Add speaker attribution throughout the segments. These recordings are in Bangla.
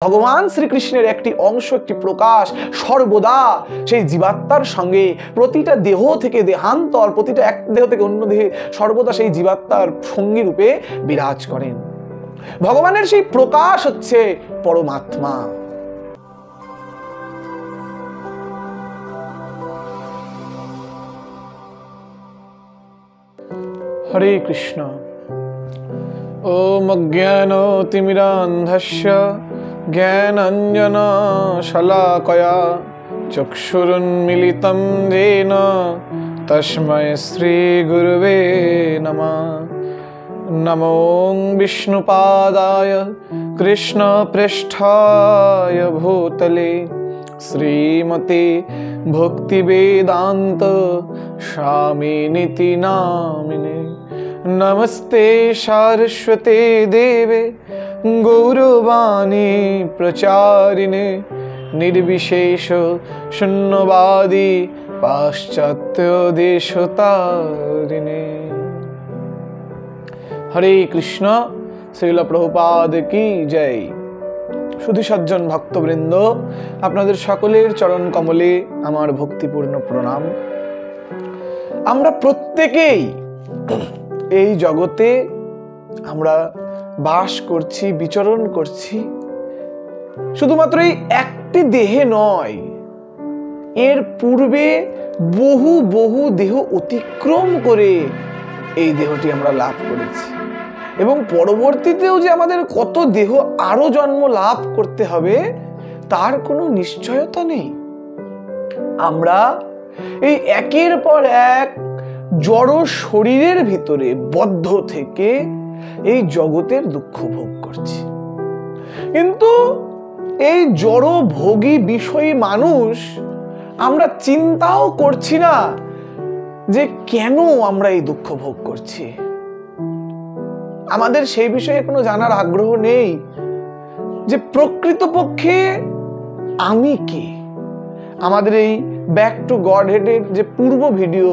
Speaker 1: ভগবান শ্রীকৃষ্ণের একটি অংশ, একটি প্রকাশ সর্বদা সেই জীবাত্মার সঙ্গে প্রতিটা দেহ থেকে দেহান্তর, প্রতিটা এক দেহ থেকে অন্য দেহে সর্বদা সেই জীবাত্মার সঙ্গী রূপে বিরাজ করেন। ভগবানের সেই প্রকাশ হচ্ছে পরমাত্মা। হরে কৃষ্ণ। ওম অজ্ঞানতিমিরান্ধস্য জ্ঞানাঞ্জনশলাকয়া চক্ষুরুন্মিলিতং येन তস্मै শ্রীগুরবে নমঃ। নমো বিষ্ণুপাদায় কৃষ্ণপৃষ্ঠায় ভূতলে শ্রীমতে ভক্তিবেদান্ত স্বামিনিতি নামিনে। নমস্তে সারস্বতে দেবে গৌরবাণী প্রচারিণে নির্বিশেষ শূন্যবাদী পাশ্চাত্য দেশতারিণে। হরে কৃষ্ণ। শ্রীল প্রভুপাদ কি জয়। সুধী সজ্জন ভক্তবৃন্দ, আপনাদের সকলের চরণ কমলে আমার ভক্তিপূর্ণ প্রণাম। আমরা প্রত্যেকেই এই জগতে আমরা বাস করছি, বিচরণ করছি, শুধুমাত্র এই একটি দেহে নয়, এর পূর্বে বহু বহু দেহ অতিক্রম করে এই দেহটি আমরা লাভ করেছি এবং পরবর্তীতেও যে আমাদের কত দেহ আরো জন্ম লাভ করতে হবে তার কোনো নিশ্চয়তা নেই। আমরা এই একের পর এক জড় শরীরের ভিতরে বদ্ধ থেকে এই জগতের দুঃখ ভোগ করছি, কিন্তু এই জড় ভোগী বিষয়ী মানুষ আমরা চিন্তাও করছি না যে কেন আমরা এই দুঃখ ভোগ করছি। আমাদের সেই বিষয়ে কোনো জানার আগ্রহ নেই যে প্রকৃতপক্ষে আমি কে। আমাদের এই ব্যাক টু গড হেডের যে পূর্ব ভিডিও,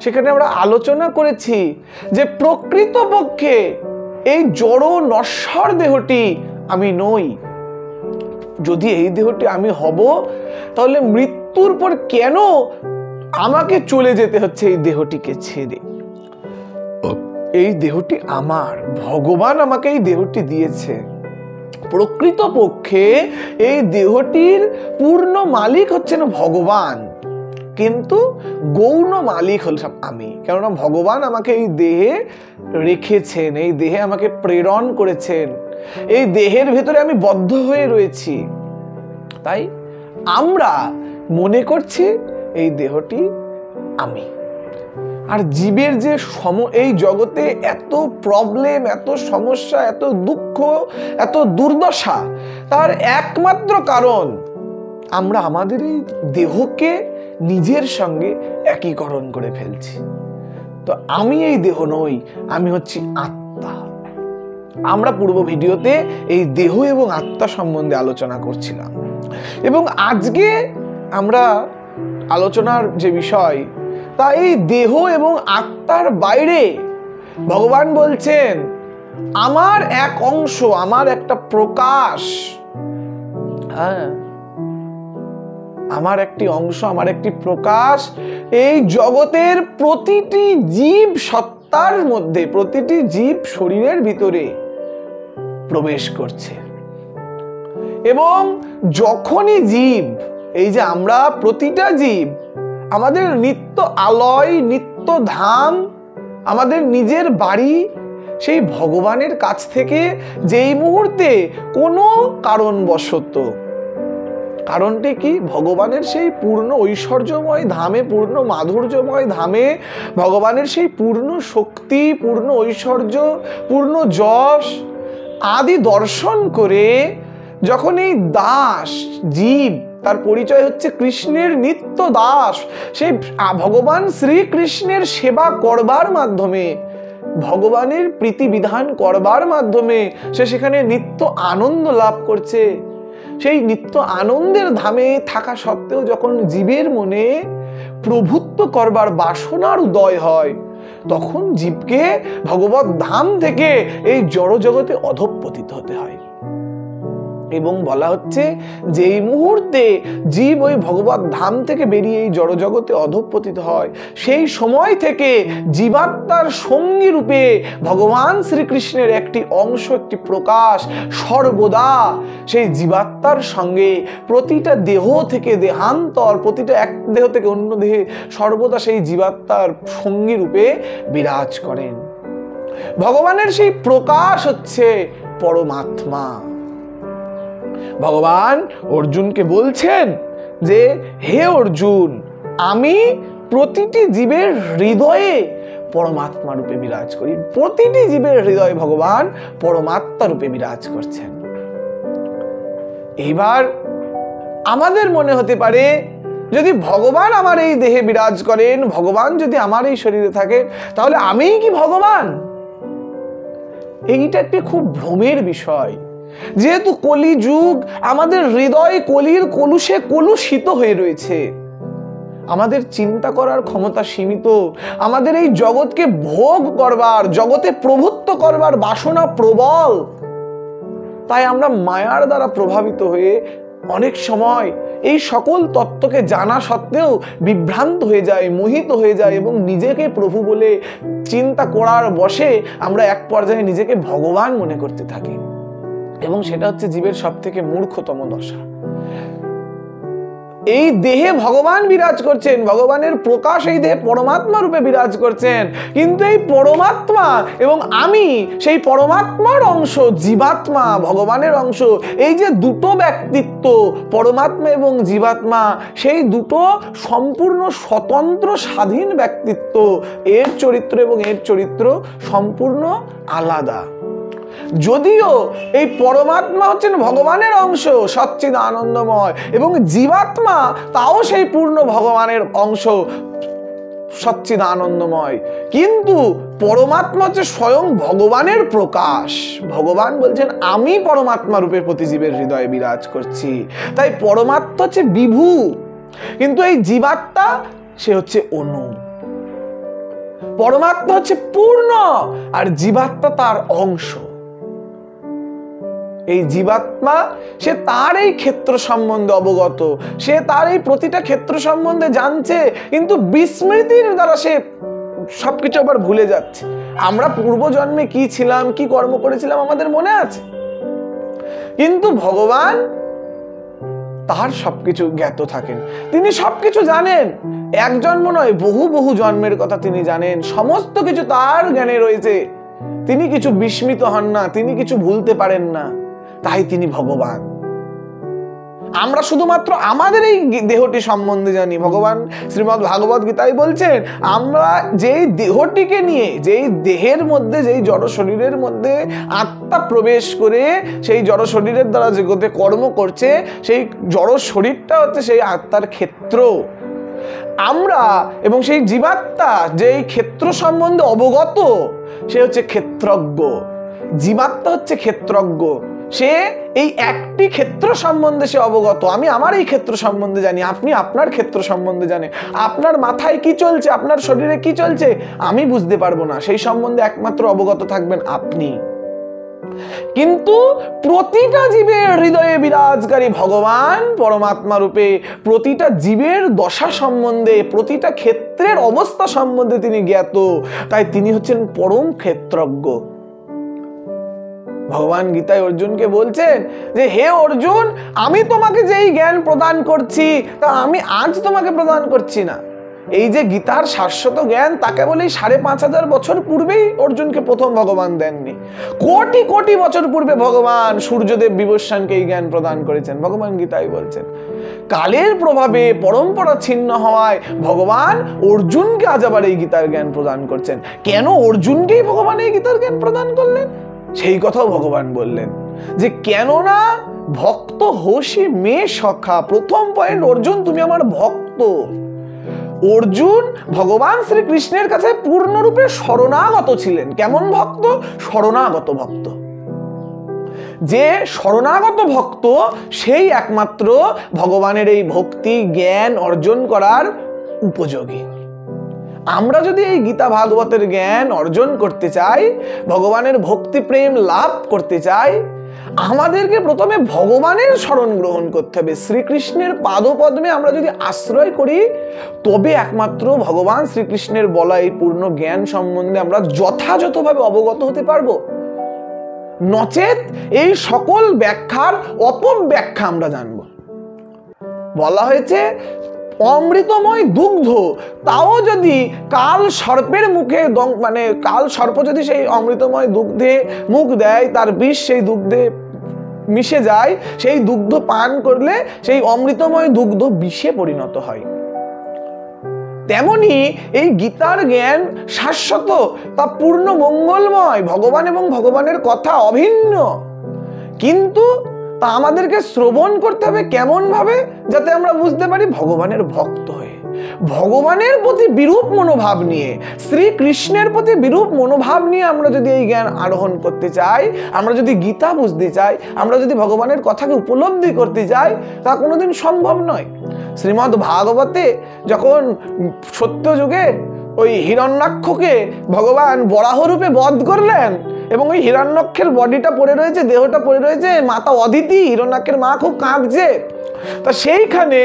Speaker 1: সেখানে আমরা আলোচনা করেছি যে প্রকৃতপক্ষে এই জড় নশ্বর দেহটি আমি নই। যদি এই দেহটি আমি হব, তাহলে মৃত্যুর পর কেন আমাকে চলে যেতে হচ্ছে এই দেহটিকে ছেড়ে? এই দেহটি আমার, ভগবান আমাকে এই দেহটি দিয়েছে। প্রকৃতপক্ষে এই দেহটির পূর্ণ মালিক হচ্ছেন ভগবান, কিন্তু গৌণ মালিক হলাম আমি। কেননা ভগবান আমাকে এই দেহে রেখেছেন, এই দেহে আমাকে প্রেরণ করেছেন, এই দেহের ভেতরে আমি বদ্ধ হয়ে রয়েছি। তাই আমরা মনে করছি এই দেহটি আমি। আর জীবের যে এই জগতে এত প্রবলেম, এত সমস্যা, এত দুঃখ, এত দুর্দশা, তার একমাত্র কারণ আমরা আমাদের এই দেহকে নিজের সঙ্গে একীকরণ করে ফেলছি। তো আমি এই দেহ নই, আমি হচ্ছি আত্মা। আমরা পূর্ব ভিডিওতে এই দেহ এবং আত্মা সম্বন্ধে আলোচনা করছিলাম এবং আজকে আমরা আলোচনার যে বিষয়, তা এই দেহ এবং আত্মার বাইরে ভগবান বলছেন আমার এক অংশ, আমার একটা প্রকাশ, হ্যাঁ, আমার একটি অংশ, আমার একটি প্রকাশ এই জগতের প্রতিটি জীব সত্তার মধ্যে, প্রতিটি জীব শরীরের ভিতরে প্রবেশ করছে। এবং যখনই জীব, এই যে আমরা প্রতিটা জীব, আমাদের নিত্য আলয়, নিত্য ধাম, আমাদের নিজের বাড়ি, সেই ভগবানের কাছ থেকে যেই মুহূর্তে কোনো কারণবশত, কারণটি কি, ভগবানের সেই পূর্ণ ঐশ্বর্যময় ধামে, পূর্ণ মাধুর্যময় ধামে, ভগবানের সেই পূর্ণ শক্তি, পূর্ণ ঐশ্বর্য, পূর্ণ যশ আদি দর্শন করে যখন এই দাস জীব, তার পরিচয় হচ্ছে কৃষ্ণের নিত্য দাস, সেই ভগবান শ্রীকৃষ্ণের সেবা করবার মাধ্যমে, ভগবানের প্রীতি বিধান করবার মাধ্যমে সে সেখানে নিত্য আনন্দ লাভ করছে। সেই নিত্য আনন্দের ধামে থাকা সত্ত্বেও যখন জীবের মনে প্রভুত্ব করবার বাসনার উদয় হয়, তখন জীবকে ভগবত ধাম থেকে এই জড় জগতে অধঃপতিত হতে হয়। এবং বলা হচ্ছে যেই মুহূর্তে জীব ওই ভগবত ধাম থেকে বেরিয়ে এই জড়জগতে অধঃপতিত হয়, সেই সময় থেকে জীবাত্মার সঙ্গী রূপে ভগবান শ্রীকৃষ্ণের একটি অংশ, একটি প্রকাশ সর্বদা সেই জীবাত্মার সঙ্গে প্রতিটা দেহ থেকে দেহান্তর, প্রতিটা এক দেহ থেকে অন্য দেহে সর্বদা সেই জীবাত্মার সঙ্গী রূপে বিরাজ করেন। ভগবানের সেই প্রকাশ হচ্ছে পরমাত্মা। ভগবান অর্জুনকে বলছেন যে হে অর্জুন, আমি প্রতিটি জীবের হৃদয়ে পরমাত্মা রূপে বিরাজ করি। প্রতিটি জীবের হৃদয়ে ভগবান পরমাত্মা রূপে বিরাজ করছেন। এবার আমাদের মনে হতে পারে, যদি ভগবান আমার এই দেহে বিরাজ করেন, ভগবান যদি আমার এই শরীরে থাকেন, তাহলে আমিই কি ভগবান? এইটা একটি খুব ভ্রমের বিষয়। যেহেতু কলি যুগ, আমাদের হৃদয় কলির কলুষে কলুষিত হয়ে রয়েছে, আমাদের চিন্তা করার ক্ষমতা সীমিত, আমাদের এই জগৎকে ভোগ করবার, জগতে প্রভুত্ব করবার বাসনা প্রবল। তাই আমরা মায়ার দ্বারা প্রভাবিত হয়ে অনেক সময় এই সকল তত্ত্বকে জানা সত্ত্বেও বিভ্রান্ত হয়ে যায়, মোহিত হয়ে যায় এবং নিজেকে প্রভু বলে চিন্তা করার বশে আমরা এক পর্যায়ে নিজেকে ভগবান মনে করতে থাকি, এবং সেটা হচ্ছে জীবের সব থেকে মূর্খতম দশা। এই দেহে ভগবান বিরাজ করছেন, ভগবানের প্রকাশ এই দেহে পরমাত্মা রূপে বিরাজ করছেন, কিন্তু এই পরমাত্মা এবং আমি সেই পরমাত্মার অংশ, জীবাত্মা ভগবানের অংশ, এই যে দুটো ব্যক্তিত্ব পরমাত্মা এবং জীবাত্মা, সেই দুটো সম্পূর্ণ স্বতন্ত্র স্বাধীন ব্যক্তিত্ব। এর চরিত্র এবং এর চরিত্র সম্পূর্ণ আলাদা। যদিও এই পরমাত্মা হচ্ছেন ভগবানের অংশ, সচ্চিদ আনন্দময়, এবং জীবাত্মা তাও সেই পূর্ণ ভগবানের অংশ, সচ্চিদ আনন্দময়, কিন্তু পরমাত্মা হচ্ছে স্বয়ং ভগবানের প্রকাশ। ভগবান বলছেন আমি পরমাত্মা রূপে প্রতি জীবের হৃদয়ে বিরাজ করছি। তাই পরমাত্মা হচ্ছে বিভু, কিন্তু এই জীবাত্মা সে হচ্ছে অনু। পরমাত্মা হচ্ছে পূর্ণ আর জীবাত্মা তার অংশ। এই জীবাত্মা সে তার এই ক্ষেত্র সম্বন্ধে অবগত, সে তার এই প্রতিটা ক্ষেত্র সম্বন্ধে জানছে, কিন্তু বিস্মৃতির দ্বারা সে সবকিছু আবার ভুলে যাচ্ছে। আমরা পূর্বজন্মে কি ছিলাম, কি কর্ম করেছিলাম আমাদের মনে আছে, কিন্তু ভগবান তার সবকিছু জ্ঞাত থাকেন, তিনি সবকিছু জানেন। এক জন্ম নয়, বহু বহু জন্মের কথা তিনি জানেন, সমস্ত কিছু তার জ্ঞানে রয়েছে। তিনি কিছু বিস্মিত হন না, তিনি কিছু ভুলতে পারেন না, তাই তিনি ভগবান। আমরা শুধুমাত্র আমাদের এই দেহটি সম্বন্ধে জানি। ভগবান শ্রীমদ্ ভাগবত গীতায় বলছেন, আমরা যেই দেহটিকে নিয়ে, যেই দেহের মধ্যে, যেই জড় শরীরের মধ্যে আত্মা প্রবেশ করে সেই জড় শরীরের দ্বারা জগতে কর্ম করছে, সেই জড় শরীরটা হচ্ছে সেই আত্মার ক্ষেত্র। আমরা এবং সেই জীবাত্মা যেই ক্ষেত্র সম্বন্ধে অবগত, সে হচ্ছে ক্ষেত্রজ্ঞ। জীবাত্মা হচ্ছে ক্ষেত্রজ্ঞ, সে এই একটি ক্ষেত্র সম্বন্ধে সে অবগত। আমি আমার এই ক্ষেত্র সম্বন্ধে জানি, আপনি আপনার ক্ষেত্র সম্বন্ধে জানেন। আপনার মাথায় কি চলছে, আপনার শরীরে কি চলছে আমি বুঝতে পারবো না, সেই সম্বন্ধে একমাত্র অবগত থাকবেন আপনি। কিন্তু প্রতিটা জীবের হৃদয়ে বিরাজকারী ভগবান পরমাত্মা রূপে প্রতিটা জীবের দশা সম্বন্ধে, প্রতিটা ক্ষেত্রের অবস্থা সম্বন্ধে তিনি জ্ঞাত। তাই তিনি হচ্ছেন পরম ক্ষেত্রজ্ঞ। ভগবান গীতায় অর্জুনকে বলছেন যে হে অর্জুন, আমি তোমাকে যেই জ্ঞান প্রদান করছি তা আমি আজ তোমাকে প্রদান করছি না। এই যে গীতার শাশ্বত জ্ঞান, তাকে বলি ৫,৫০০ বছর পূর্বেই অর্জুনকে প্রথম ভগবান দেননি। কোটি কোটি বছর পূর্বে ভগবান সূর্যদেব বিবস্বানকে এই জ্ঞান প্রদান করেছেন। ভগবান গীতায় বলছেন, কালের প্রভাবে পরম্পরা ছিন্ন হওয়ায় ভগবান অর্জুনকে আজ আবার এই গীতার জ্ঞান প্রদান করছেন। কেন অর্জুনকেই ভগবান এই গীতার জ্ঞান প্রদান করলেন সেই কথাও ভগবান বললেন, যে কেননা ভক্ত হোসি মে সখা। প্রথম পয়েন্ট, অর্জুন তুমি আমার ভক্ত। অর্জুন ভগবান শ্রীকৃষ্ণের কাছে পূর্ণরূপে শরণাগত ছিলেন। কেমন ভক্ত? শরণাগত ভক্ত। যে শরণাগত ভক্ত সেই একমাত্র ভগবানের এই ভক্তি জ্ঞান অর্জন করার উপযোগী। আমরা যদি এই গীতা ভাগবতের জ্ঞান অর্জন করতে চাই, ভগবানের ভক্তি প্রেম লাভ করতে চাই, আমাদেরকে প্রথমে ভগবানের শরণ গ্রহণ করতে হবে। শ্রীকৃষ্ণের পাদপদ্মে আমরা যদি আশ্রয় করি, তবে একমাত্র ভগবান শ্রীকৃষ্ণের বলা এই পূর্ণ জ্ঞান সম্বন্ধে আমরা যথাযথভাবে অবগত হতে পারবো। নচেত এই সকল ব্যাখ্যার অপব্যাখ্যা আমরা জানব। বলা হয়েছে অমৃতময় দুগ্ধ, তাও যদি কাল সর্পের মুখে মানে কাল সর্প যদি সেই অমৃতময় দুগ্ধে মুখ দেয়, তার বিষ সেই দুগ্ধে মিশে যায়, সেই দুগ্ধ পান করলে সেই অমৃতময় দুগ্ধ বিষে পরিণত হয়। তেমনি এই গীতার জ্ঞান শাশ্বত, তা পূর্ণ মঙ্গলময়, ভগবান এবং ভগবানের কথা অভিন্ন। কিন্তু তা আমাদেরকে শ্রবণ করতে হবে কেমন ভাবে? যাতে আমরা বুঝতে পারি ভগবানের ভক্ত হয়ে, ভগবানের প্রতি বিরূপ মনোভাব নিয়ে, শ্রীকৃষ্ণের প্রতি বিরূপ মনোভাব নিয়ে আমরা যদি এই জ্ঞান আরোহণ করতে চাই, আমরা যদি গীতা বুঝতে চাই, আমরা যদি ভগবানের কথাকে উপলব্ধি করতে চাই, তা কোনোদিন সম্ভব নয়। শ্রীমদ্ ভাগবতে যখন সত্য যুগে ওই হিরণ্যাক্ষকে ভগবান বরাহ রূপে বধ করলেন, এবং ওই হিরণ্যাক্ষের বডিটা পড়ে রয়েছে, দেহটা পড়ে রয়েছে, মাতা অদিতি হিরণ্যাক্ষের মা খুব কাঁদছে। তা সেইখানে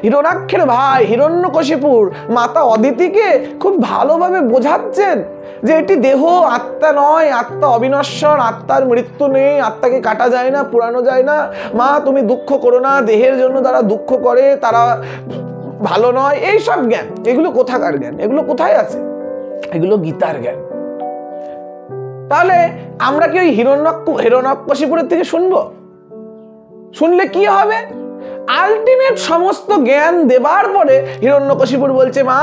Speaker 1: হিরণ্যাক্ষের ভাই হিরণ্যকশিপুর মাতা অদিতিকে খুব ভালোভাবে বোঝাচ্ছেন যে এটি দেহ, আত্মা নয়, আত্মা অবিনশ্বর, আত্মার মৃত্যু নেই, আত্মাকে কাটা যায় না, পুরানো যায় না। মা তুমি দুঃখ করো না, দেহের জন্য যারা দুঃখ করে তারা ভালো নয়। এই সব জ্ঞান, এগুলো কোথাকার জ্ঞান? এগুলো কোথায় আছে? এগুলো গীতার জ্ঞান। তাহলে আমরা কি ওই হিরণ্যকশিপুরের থেকে শুনবো? শুনলে কি হবে? আলটিমেট সমস্ত জ্ঞান দেবার পরে হিরণ্যকশিপুর বলছে, মা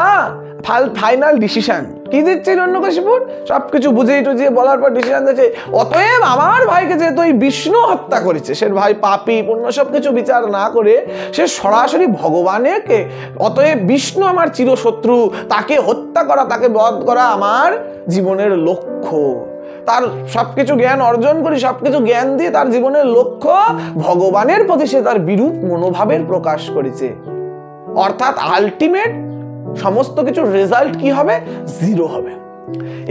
Speaker 1: ফাইনাল ডিসিশন কি দিচ্ছে হিরণ্যকশিপুর? সবকিছু বুঝিয়ে টুঝিয়ে বলার পর ডিসিশন দিচ্ছে, অতএব আমার ভাইকে যেহেতু ওই বিষ্ণু হত্যা করেছে, সে ভাই পাপী পুণ্য সবকিছু বিচার না করে সে সরাসরি ভগবানকে, অতএব বিষ্ণু আমার চিরশত্রু, তাকে হত্যা করা, তাকে বধ করা আমার জীবনের লক্ষ্য। তার সবকিছু জ্ঞান অর্জন করি, সবকিছু জ্ঞান দিয়ে তার জীবনের লক্ষ্য ভগবানের প্রতি সে তার বিরূপ মনোভাবের প্রকাশ করেছে। অর্থাৎ আলটিমেট সমস্ত কিছুর রেজাল্ট কি হবে? জিরো হবে।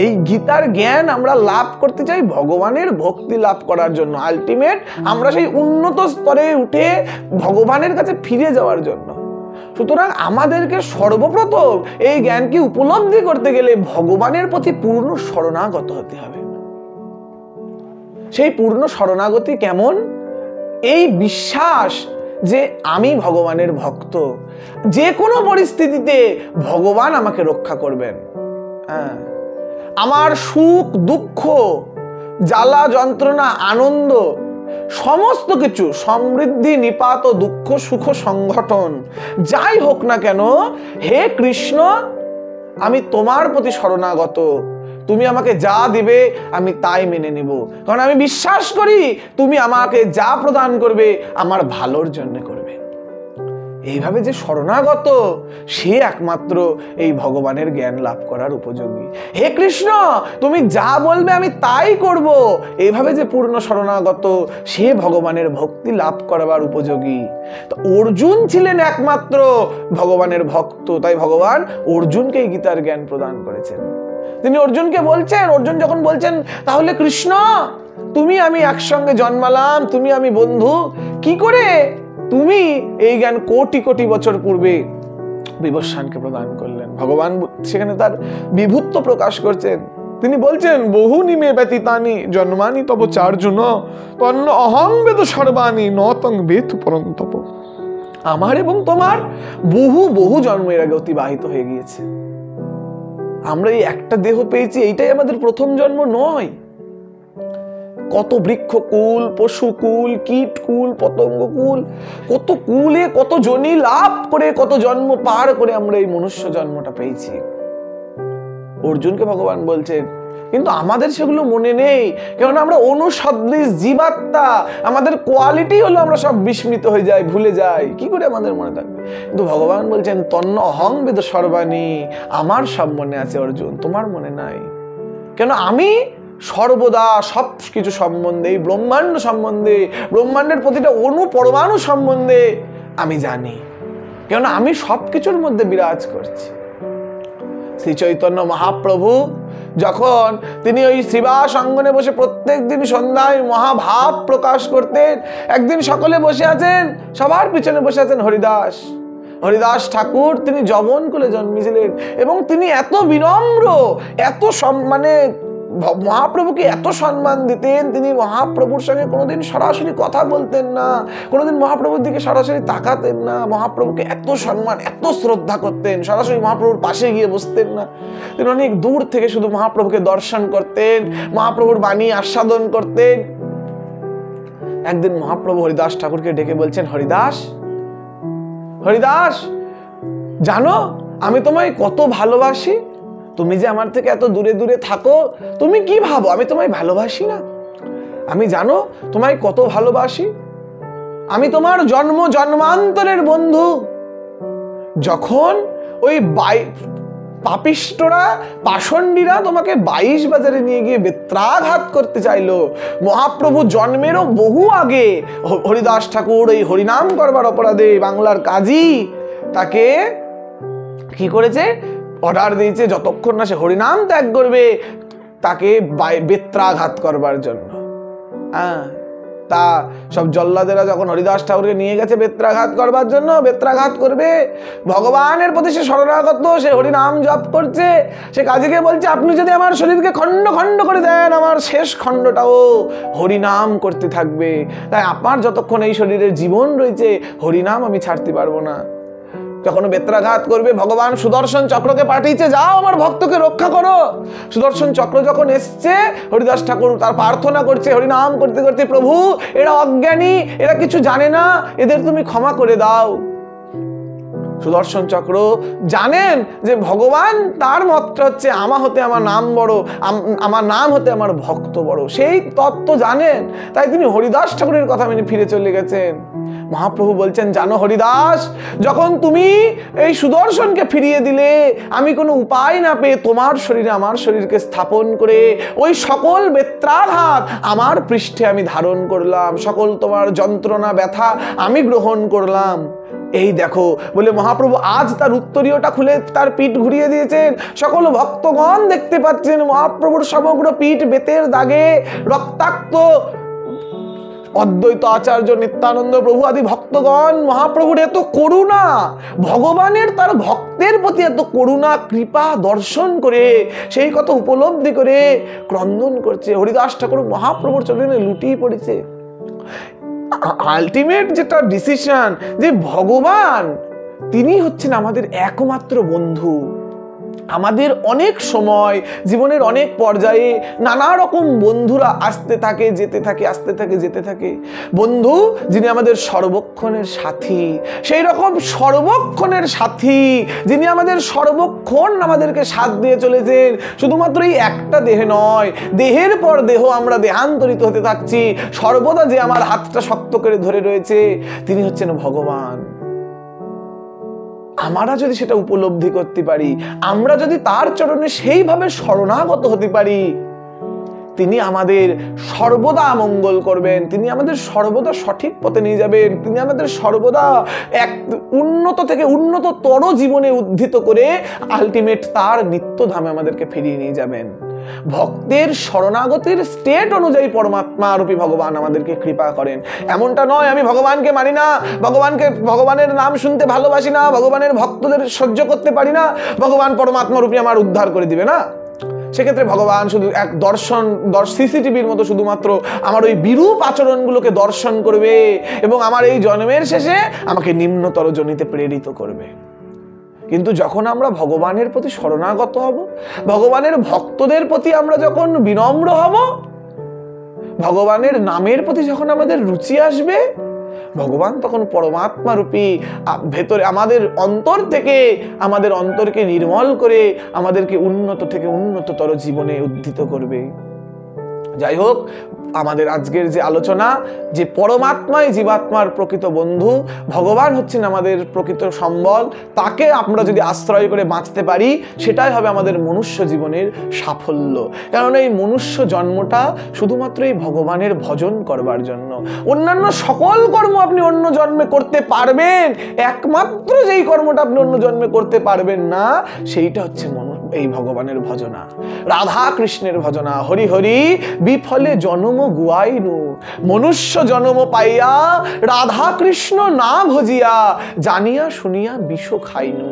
Speaker 1: এই গীতার জ্ঞান আমরা লাভ করতে চাই ভগবানের ভক্তি লাভ করার জন্য, আলটিমেট আমরা সেই উন্নত স্তরে উঠে ভগবানের কাছে ফিরে যাওয়ার জন্য। সুতরাং আমাদেরকে সর্বপ্রথম এই জ্ঞানকে উপলব্ধি করতে গেলে ভগবানের প্রতি পূর্ণ শরণাগত হতে হবে। সেই পূর্ণ শরণাগতি কেমন? এই বিশ্বাস যে আমি ভগবানের ভক্ত, যে কোনো পরিস্থিতিতে ভগবান আমাকে রক্ষা করবেন। আমার সুখ দুঃখ, জ্বালা যন্ত্রণা আনন্দ সমস্ত কিছু, সমৃদ্ধি নিপাত দুঃখ সুখ সংগঠন যাই হোক না কেন, হে কৃষ্ণ আমি তোমার প্রতি শরণাগত, তুমি আমাকে যা দিবে আমি তাই মেনে নিব, কারণ আমি বিশ্বাস করি তুমি আমাকে যা প্রদান করবে আমার ভালোর জন্য করবে। এইভাবে যে শরণাগত, সে একমাত্র এই ভগবানের জ্ঞান লাভ করার উপযোগী। হে কৃষ্ণ তুমি যা বলবে আমি তাই করব, এইভাবে যে পূর্ণ শরণাগত, সে ভগবানের ভক্তি লাভ করবার উপযোগী। তো অর্জুন ছিলেন একমাত্র ভগবানের ভক্ত, তাই ভগবান অর্জুনকে এই গীতার জ্ঞান প্রদান করেছেন। তিনি অর্জুনকে বলছেন, অর্জুন যখন বলছেন তাহলে কৃষ্ণ তুমি আমি একসঙ্গে জন্মালাম, তুমি আমি বন্ধু, কি করে তুমি এই জ্ঞান কোটি কোটি বছর পূর্বে বিভীষণকে প্রদান করলেন? ভগবান সেখানে তার বিভূত্ব প্রকাশ করছেন। তিনি বলছেন বহু নিমে ব্যতীতানি জন্মানি তব চার্জুন তন্ন অহং বেদ সর্বাণি ন তং বেদ পরন্তপ। আমার এবং তোমার বহু বহু জন্ম এর আগে অতিবাহিত হয়ে গিয়েছে। আমরা এই একটা দেহ পেয়েছি, এইটাই আমাদের প্রথম জন্ম নয়। কত বৃক্ষকুল, পশুকুল, কীটকুল, পতঙ্গকুল, কত কুলে কত জনি লাভ করে, কত জন্ম পার করে আমরা এই মনুষ্য জন্মটা পেয়েছি। অর্জুনকে ভগবান বলছেন, কিন্তু আমাদের সেগুলো মনে নেই, কেননা আমরা অনুসদৃশ জীবাত্মা, আমাদের কোয়ালিটি হলো আমরা সব বিস্মৃত হয়ে যাই, ভুলে যাই, কি করে আমাদের মনে থাকবে? কিন্তু ভগবান বলছেন তন্ন অহং বেদ সর্বাণি, আমার সব মনে আছে অর্জুন, তোমার মনে নাই। কেন? আমি সর্বদা সব কিছু সম্বন্ধে, ব্রহ্মাণ্ড সম্বন্ধে, ব্রহ্মাণ্ডের প্রতিটা অণু পরমাণু সম্বন্ধে আমি জানি, কেননা আমি সব কিছুর মধ্যে বিরাজ করছি। শ্রী চৈতন্য মহাপ্রভু যখন তিনি ওই শ্রীবাস অঙ্গনে বসে প্রত্যেক দিন সন্ধ্যায় মহাভাব প্রকাশ করতেন, একদিন সকলে বসে আছেন, সবার পিছনে বসে আছেন হরিদাস। হরিদাস ঠাকুর তিনি যবন কুলে জন্মেছিলেন এবং তিনি এত বিনম্র, এত মানে মহাপ্রভুকে এত সম্মান দিতেন। তিনি মহাপ্রভুর সঙ্গে কোনোদিন সরাসরি কথা বলতেন না, কোনোদিন মহাপ্রভুর দিকে সরাসরি তাকাতেন না, মহাপ্রভুকে এত সম্মান এত শ্রদ্ধা করতেন, সরাসরি মহাপ্রভুর পাশে গিয়ে বসতেন না। তিনি অনেক দূর থেকে শুধু মহাপ্রভুকে দর্শন করতেন, মহাপ্রভুর বাণী আস্বাদন করতেন। একদিন মহাপ্রভু হরিদাস ঠাকুরকে ডেকে বলছেন, হরিদাস, হরিদাস, জানো আমি তোমায় কত ভালোবাসি। তুমি যে আমার থেকে এত দূরে দূরে থাকো, তুমি কি ভাবো আমি তোমায় ভালোবাসি না? আমি জানো তোমায় কত ভালোবাসি। আমি তোমার জন্ম জন্মান্তরের বন্ধু। যখন ওই পাপিষ্টরা পাষণ্ডীরা তোমাকে 22 বাজারে নিয়ে গিয়ে বেত্রাঘাত করতে চাইলো, মহাপ্রভু জন্মেরও বহু আগে হরিদাস ঠাকুর এই হরিনাম করবার অপরাধে বাংলার কাজী তাকে কি করেছে, অর্ডার দিয়েছে যতক্ষণ না সে হরিনাম ত্যাগ করবে তাকে বেত্রাঘাত করবার জন্য। তা সব জল্লাদেরা যখন হরিদাস ঠাকুরকে নিয়ে গেছে বেত্রাঘাত করবার জন্য, বেত্রাঘাত করবে, ভগবানের প্রতি সে শরণাগত, সে হরিনাম জপ করছে। সে কাজীকে বলছে, আপনি যদি আমার শরীরকে খণ্ড খণ্ড করে দেন, আমার শেষ খণ্ডটাও হরিনাম করতে থাকবে। তাই আপনার যতক্ষণ এই শরীরের জীবন রয়েছে হরিনাম আমি ছাড়তে পারবো না। যখন বেত্রাঘাত করবে, ভগবান সুদর্শন চক্রকে পাঠিয়েছে, যাও আমার ভক্তকে রক্ষা করো। সুদর্শন চক্র যখন এসছে, হরিদাস ঠাকুর তার প্রার্থনা করছে হরিনাম করতে করতে, প্রভু এরা অজ্ঞানী, এরা কিছু জানে না, এদের তুমি ক্ষমা করে দাও। সুদর্শন চক্র জানেন যে ভগবান তার মতটা হচ্ছে আমা হতে আমার নাম বড়, আমার নাম হতে আমার ভক্ত বড়, সেই তত্ত্ব জানেন। তাই তিনি হরিদাস ঠাকুরের কথা মেনে ফিরে চলে গেছেন। মহাপ্রভু বলছেন, জানো হরিদাস, যখন তুমি এই সুদর্শনকে ফিরিয়ে দিলে, আমি কোনো উপায় না পেয়ে তোমার শরীরে আমার শরীরকে স্থাপন করে ওই সকল বেত্রাঘাত আমার পৃষ্ঠে আমি ধারণ করলাম, সকল তোমার যন্ত্রণা ব্যথা আমি গ্রহণ করলাম। এই দেখো বলে মহাপ্রভু আজ তার উত্তরীয়টা খুলে তার পিঠ ঘুরিয়ে দিয়েছেন। সকল ভক্তগণ দেখতে পাচ্ছেন মহাপ্রভুর সমগ্র পিঠ বেতের দাগে রক্তাক্ত। অদ্বৈত আচার্য, নিত্যানন্দ প্রভু আদি ভক্তগণ মহাপ্রভুর এত করুণা, ভগবানের তার ভক্তের প্রতি এত করুণা কৃপা দর্শন করে সেই কথা উপলব্ধি করে ক্রন্দন করছে। হরিদাস ঠাকুর মহাপ্রভুর চরণে লুটিয়ে পড়েছে। আলটিমেট যেটা ডিসিশন, যে ভগবান তিনি হচ্ছেন আমাদের একমাত্র বন্ধু। আমাদের অনেক সময় জীবনের অনেক পর্যায়ে নানা রকম বন্ধুরা আসতে থাকে যেতে থাকে, আসতে থাকে যেতে থাকে। বন্ধু যিনি আমাদের সর্বক্ষণের সাথী, সেই রকম সর্বক্ষণের সাথী যিনি আমাদের সর্বক্ষণ আমাদেরকে সাথ দিয়ে চলেছেন। শুধুমাত্র এই একটা দেহে নয়, দেহের পর দেহ আমরা দেহান্তরিত হতে থাকছি, সর্বদা যে আমার হাতটা শক্ত করে ধরে রয়েছে তিনি হচ্ছেন ভগবান। আমরা যদি সেটা উপলব্ধি করতে পারি, আমরা যদি তার চরণে সেইভাবে শরণাগত হতে পারি, তিনি আমাদের সর্বদা মঙ্গল করবেন, তিনি আমাদের সর্বদা সঠিক পথে নিয়ে যাবেন, তিনি আমাদের সর্বদা এক উন্নত থেকে উন্নততর জীবনে উদ্ধিত করে আলটিমেট তার নিত্যধামে আমাদেরকে ফিরিয়ে নিয়ে যাবেন। ভক্তের শরণাগতির স্টেট অনুযায়ী পরমাত্মা রূপী ভগবান আমাদেরকে কৃপা করেন। এমনটা নয় আমি ভগবানকে মানি না, ভগবানের নাম শুনতে ভালোবাসি না, ভগবানের ভক্তদের সহ্য করতে পারি না, ভগবান পরমাত্মা রূপী আমার উদ্ধার করে দিবে না। সেক্ষেত্রে ভগবান শুধু এক সিসিটিভির মতো শুধুমাত্র আমার ওই বিরূপ আচরণগুলোকে দর্শন করবে এবং আমার এই জন্মের শেষে আমাকে নিম্নতর জনিতে প্রেরিত করবে। কিন্তু যখন আমরা ভগবানের প্রতি শরণাগত হব, ভগবানের ভক্তদের প্রতি আমরা যখন বিনম্র হব, ভগবানের নামের প্রতি যখন আমাদের রুচি আসবে, ভগবান তখন পরমাত্মা রূপী ভেতরে আমাদের অন্তর থেকে আমাদের অন্তরকে নির্মল করে আমাদেরকে উন্নত থেকে উন্নততর জীবনে উদ্ধিত করবে। যাই হোক, আমাদের আজকের যে আলোচনা, যে পরমাত্মাই জীবাত্মার প্রকৃত বন্ধু, ভগবান হচ্ছেন আমাদের প্রকৃত সম্বল, তাকে আমরা যদি আশ্রয় করে বাঁচতে পারি সেটাই হবে আমাদের মনুষ্য জীবনের সাফল্য। কারণ এই মনুষ্য জন্মটা শুধুমাত্র এই ভগবানের ভজন করবার জন্য। অন্যান্য সকল কর্ম আপনি অন্য জন্মে করতে পারবেন, একমাত্র যেই কর্মটা আপনি অন্য জন্মে করতে পারবেন না সেইটা হচ্ছে এই ভগবানের ভজনা, রাধা কৃষ্ণের ভজনা। হরি হরি বিফলে জনম গুয়াইনু, মনুষ্য জনম পাইয়া রাধা কৃষ্ণ না ভজিয়া, জানিয়া শুনিয়া বিষ খাইনু।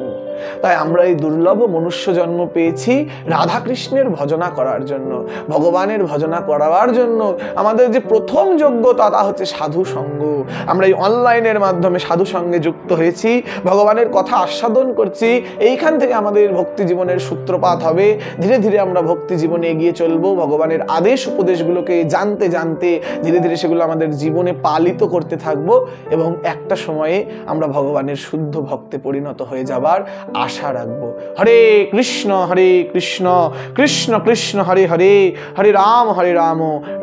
Speaker 1: তাই আমরা এই দুর্লভ মনুষ্য জন্ম পেয়েছি রাধা কৃষ্ণের ভজনা করার জন্য, ভগবানের ভজনা করার জন্য। আমাদের যে প্রথম যোগ্যতা তা হচ্ছে সাধু সঙ্গ। আমরা এই অনলাইনের মাধ্যমে সাধু সঙ্গে যুক্ত হয়েছি, ভগবানের কথা আস্বাদন করছি। এইখান থেকে আমাদের ভক্তি জীবনের সূত্রপাত হবে। ধীরে ধীরে আমরা ভক্তি জীবনে এগিয়ে চলবো, ভগবানের আদেশ উপদেশগুলোকে জানতে জানতে ধীরে ধীরে সেগুলো আমাদের জীবনে পালিত করতে থাকবো, এবং একটা সময়ে আমরা ভগবানের শুদ্ধ ভক্তে পরিণত হয়ে যাবার আশা রাখবো। হরে কৃষ্ণ কৃষ্ণ কৃষ্ণ হরে হরে, হরে রাম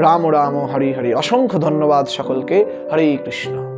Speaker 1: রাম রাম হরে হরে। অসংখ্য ধন্যবাদ সকলকে। হরে কৃষ্ণ।